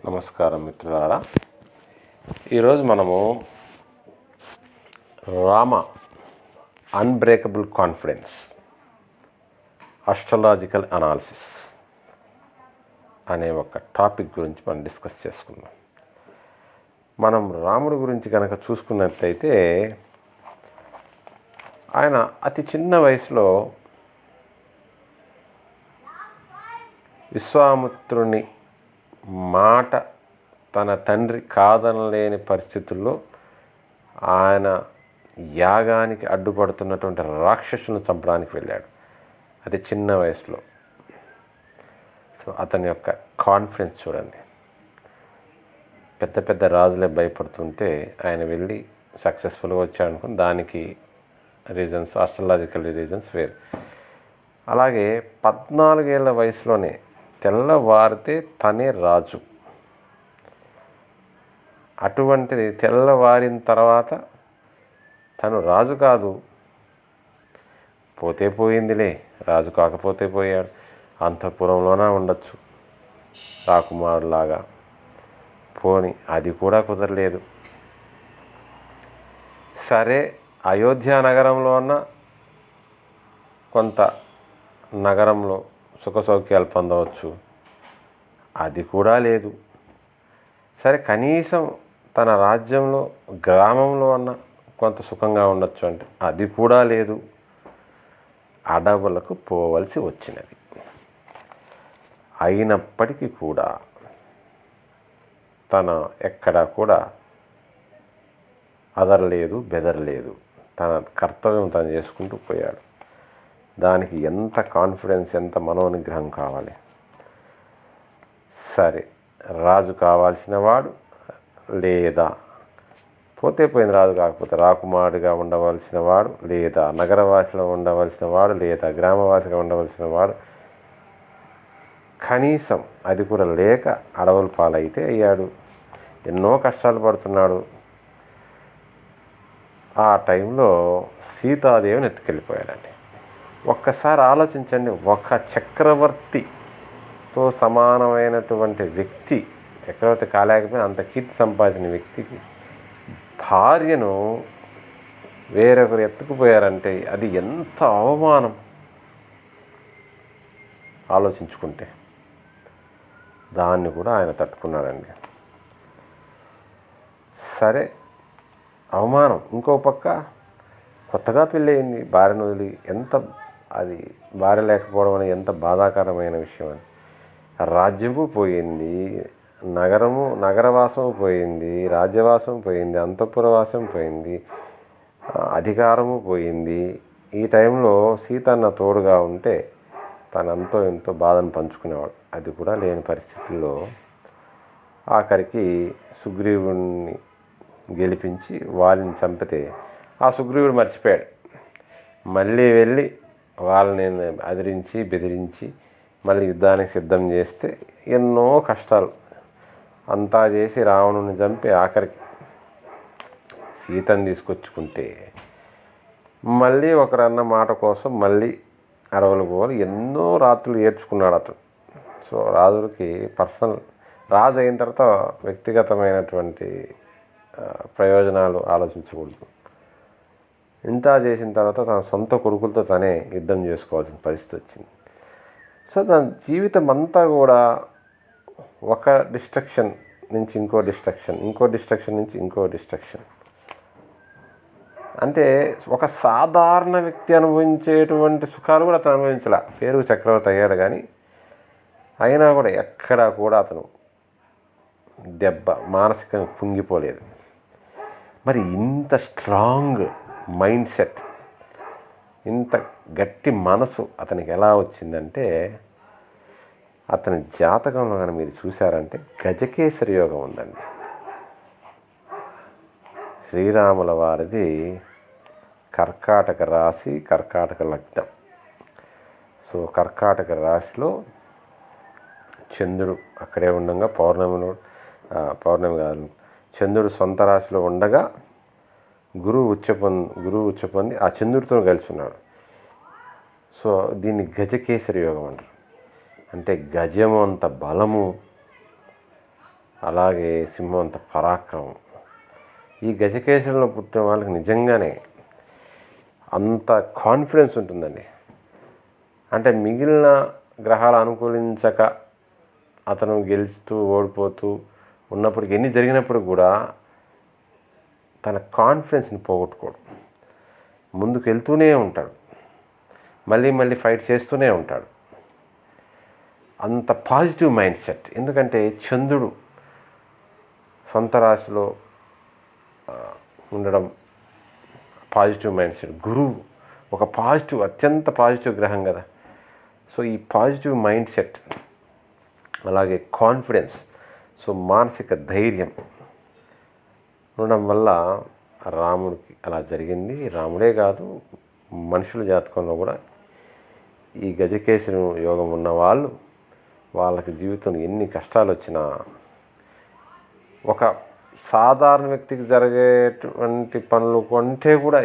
నమస్కారం మిత్రులారా. ఈరోజు మనము రామ అన్బ్రేకబుల్ కాన్ఫిడెన్స్ అస్ట్రాలాజికల్ అనాలిసిస్ అనే ఒక టాపిక్ గురించి మనం డిస్కస్ చేసుకుందాం. మనం రాముడి గురించి కనుక చూసుకున్నట్లయితే ఆయన అతి చిన్న వయసులో విశ్వామిత్రుని మాట తన తండ్రి కాదనలేని పరిస్థితుల్లో ఆయన యాగానికి అడ్డుపడుతున్నటువంటి రాక్షసులను చంపడానికి వెళ్ళాడు అతి చిన్న వయసులో. సో అతని యొక్క కాన్ఫిడెన్స్ చూడండి. పెద్ద పెద్ద రాజులే భయపడుతుంటే ఆయన వెళ్ళి సక్సెస్ఫుల్గా వచ్చాడు అనుకుని దానికి రీజన్స్, ఆస్ట్రాలజికల్ రీజన్స్ వేరు. అలాగే 14 ఏళ్ల వయసులోనే తెల్లవారితే తనే రాజు. అటువంటిది తెల్లవారిన తర్వాత తను రాజు కాదు, పోతే పోయిందిలే, రాజు కాకపోతే పోయాడు, అంతఃపురంలోనే ఉండొచ్చు రాకుమారులాగా. పోని అది కూడా కుదరలేదు. సరే, అయోధ్య నగరంలో ఉన్న కొంత నగరంలో సుఖసౌఖ్యాలు పొందవచ్చు, అది కూడా లేదు. సరే, కనీసం తన రాజ్యంలో గ్రామంలో ఉన్న కొంత సుఖంగా ఉండొచ్చు అంటే అది కూడా లేదు. అడవులకు పోవలసి వచ్చినది. అయినప్పటికీ కూడా తన ఎక్కడా కూడా అదరలేదు, బెదరలేదు. తన కర్తవ్యం తను చేసుకుంటూ పోయాడు. దానికి ఎంత కాన్ఫిడెన్స్, ఎంత మనోనిగ్రహం కావాలి. సరే, రాజు కావాల్సిన వాడు లేదా పోతే పోయిన రాజు కాకపోతే రాకుమారుడిగా ఉండవలసిన వాడు లేదా నగరవాసిలో ఉండవలసిన వాడు లేదా గ్రామవాసిగా ఉండవలసిన వాడు కనీసం అది కూడా లేక అడవుల పాలైతే అయ్యాడు. ఎన్నో కష్టాలు పడుతున్నాడు. ఆ టైంలో సీతాదేవిని ఎత్తుకెళ్ళిపోయాడండి. ఒక్కసారి ఆలోచించండి, ఒక చక్రవర్తితో సమానమైనటువంటి వ్యక్తి, చక్రవర్తి కాలేకపోయినా అంత కీర్తి సంపాదించిన వ్యక్తికి భార్యను వేరొకరు ఎత్తుకుపోయారంటే అది ఎంత అవమానం ఆలోచించుకుంటే. దాన్ని కూడా ఆయన తట్టుకున్నాడండి. సరే, అవమానం. ఇంకో పక్క కొత్తగా పెళ్ళయింది, భార్యను వదిలి. ఎంత అది భార్య లేకపోవడం అనేది ఎంత బాధాకరమైన విషయం అని. రాజ్యము పోయింది, నగరవాసం పోయింది, రాజ్యవాసం పోయింది, అంతఃపురవాసం పోయింది, అధికారము పోయింది. ఈ టైంలో సీతన్న తోడుగా ఉంటే తనంతో ఎంతో బాధను పంచుకునేవాడు. అది కూడా లేని పరిస్థితుల్లో ఆఖరికి సుగ్రీవుని గెలిపించి వాళ్ళని చంపితే ఆ సుగ్రీవుడు మర్చిపోయాడు. మళ్ళీ వెళ్ళి వాళ్ళని అదిరించి బెదిరించి మళ్ళీ యుద్ధానికి సిద్ధం చేస్తే ఎన్నో కష్టాలు అంతా చేసి రావణుని చంపి ఆఖరికి సీతను తీసుకొచ్చుకుంటే మళ్ళీ ఒకరన్న మాట కోసం మళ్ళీ అడవులు పోవాలి. ఎన్నో రాత్రులు ఏడ్చుకున్నాడు అతను. సో రాజులకి రాజు అయిన తర్వాత వ్యక్తిగతమైనటువంటి ప్రయోజనాలు ఆలోచించకూడదు. ఇంత చేసిన తర్వాత తన సొంత కొడుకులతో తనే యుద్ధం చేసుకోవాల్సిన పరిస్థితి వచ్చింది. సో తన జీవితం అంతా కూడా ఒక డిస్ట్రక్షన్ నుంచి ఇంకో డిస్ట్రక్షన్, ఇంకో డిస్ట్రక్షన్ నుంచి ఇంకో డిస్ట్రక్షన్. అంటే ఒక సాధారణ వ్యక్తి అనుభవించేటువంటి సుఖాలు కూడా అతను అనుభవించలే. పేరు చక్రవర్తి అయ్యాడు కానీ అయినా కూడా ఎక్కడా కూడా అతను మానసికంగా కుంగిపోలేదు. మరి ఇంత స్ట్రాంగ్ మైండ్ సెట్, ఇంత గట్టి మనసు అతనికి ఎలా వచ్చిందంటే, అతని జాతకంలో కానీ మీరు చూశారంటే గజకేసరి యోగం ఉందండి. శ్రీరాముల వారిది కర్కాటక రాశి, కర్కాటక లగ్నం. సో కర్కాటక రాశిలో చంద్రుడు అక్కడే ఉండగా పౌర్ణమి కాదు, చంద్రుడు సొంత రాశిలో ఉండగా గురువు ఉచ్చ పొంది ఆ చంద్రుడితో కలిసి ఉన్నాడు. సో దీన్ని గజకేసరి యోగం అంటారు. అంటే గజము అంత బలము, అలాగే సింహం అంత పరాక్రమం. ఈ గజకేసరిలో పుట్టిన వాళ్ళకి నిజంగానే అంత కాన్ఫిడెన్స్ ఉంటుందండి. అంటే మిగిలిన గ్రహాలు అనుకూలించక అతను గెలుస్తూ ఓడిపోతూ ఉన్నప్పటికీ, ఎన్ని జరిగినప్పుడు కూడా తన కాన్ఫిడెన్స్ని పోగొట్టుకోడు. ముందుకు వెళ్తూనే ఉంటాడు, మళ్ళీ మళ్ళీ ఫైట్ చేస్తూనే ఉంటాడు. అంత పాజిటివ్ మైండ్ సెట్. ఎందుకంటే చంద్రుడు సొంత రాశిలో ఉండడం పాజిటివ్ మైండ్ సెట్. గురువు ఒక పాజిటివ్, అత్యంత పాజిటివ్ గ్రహం కదా. సో ఈ పాజిటివ్ మైండ్ సెట్, అలాగే కాన్ఫిడెన్స్, సో మానసిక ధైర్యం ఉండడం వల్ల రాముడికి అలా జరిగింది. రాముడే కాదు, మనుషుల జాతకంలో కూడా ఈ గజకేసరి యోగం ఉన్నవాళ్ళు, వాళ్ళకి జీవితంలో ఎన్ని కష్టాలు వచ్చినా, ఒక సాధారణ వ్యక్తికి జరిగేటువంటి పనులు కంటే కూడా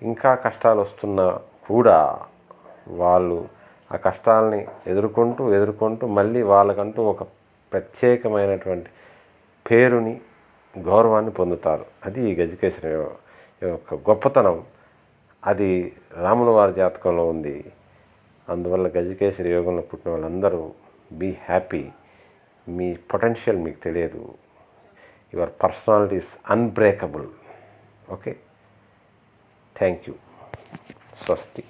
ఇంకా కష్టాలు వస్తున్నా కూడా వాళ్ళు ఆ కష్టాలని ఎదుర్కొంటూ మళ్ళీ వాళ్ళకంటూ ఒక ప్రత్యేకమైనటువంటి పేరుని, గౌరవాన్ని పొందుతారు. అది ఈ గజకేసరి యొక్క గొప్పతనం. అది రాముల వారి జాతకంలో ఉంది. అందువల్ల గజకేసరి యోగంలో పుట్టిన వాళ్ళందరూ బీ హ్యాపీ. మీ పొటెన్షియల్ మీకు తెలియదు. Your personality is unbreakable. Okay, thank you. స్వస్తి.